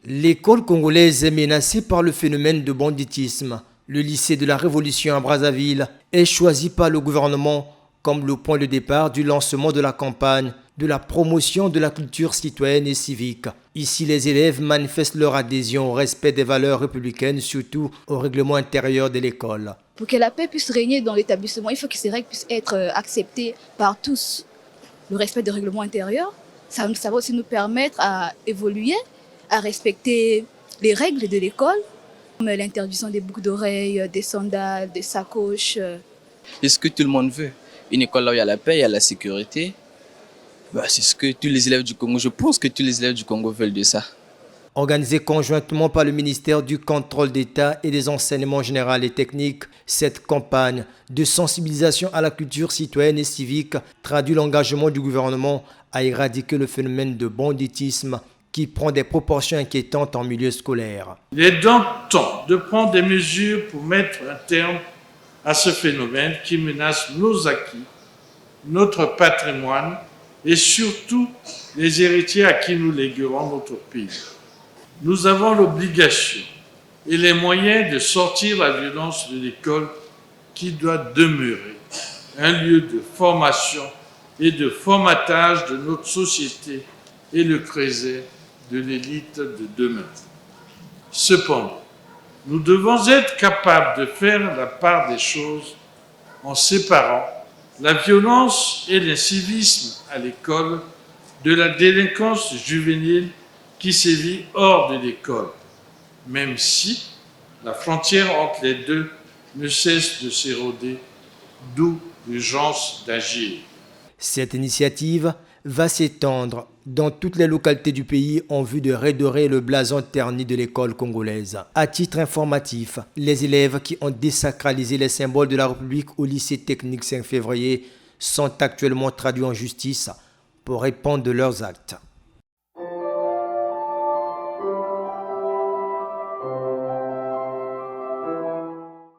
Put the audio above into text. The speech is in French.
L'école congolaise est menacée par le phénomène de banditisme. Le lycée de la Révolution à Brazzaville est choisi par le gouvernement comme le point de départ du lancement de la campagne de la promotion de la culture citoyenne et civique. Ici, les élèves manifestent leur adhésion au respect des valeurs républicaines, surtout au règlement intérieur de l'école. Pour que la paix puisse régner dans l'établissement, il faut que ces règles puissent être acceptées par tous. Le respect des règlements intérieurs, ça va aussi nous permettre à évoluer, à respecter les règles de l'école, comme l'interdiction des boucles d'oreilles, des sandales, des sacoches. C'est ce que tout le monde veut. Une école là où il y a la paix, il y a la sécurité. C'est ce que tous les élèves du Congo, je pense que tous les élèves du Congo veulent de ça. Organisée conjointement par le ministère du Contrôle d'État et des Enseignements généraux et techniques, cette campagne de sensibilisation à la culture citoyenne et civique traduit l'engagement du gouvernement à éradiquer le phénomène de banditisme qui prend des proportions inquiétantes en milieu scolaire. Il est donc temps de prendre des mesures pour mettre un terme à ce phénomène qui menace nos acquis, notre patrimoine et surtout les héritiers à qui nous léguerons notre pays. Nous avons l'obligation et les moyens de sortir la violence de l'école qui doit demeurer un lieu de formation et de formatage de notre société et le creuset de l'élite de demain. Cependant, nous devons être capables de faire la part des choses en séparant la violence et l'incivisme à l'école de la délinquance juvénile qui sévit hors de l'école, même si la frontière entre les deux ne cesse de s'éroder, d'où l'urgence d'agir. Cette initiative va s'étendre dans toutes les localités du pays en vue de redorer le blason terni de l'école congolaise. À titre informatif, les élèves qui ont désacralisé les symboles de la République au lycée technique 5 février sont actuellement traduits en justice pour répondre de leurs actes.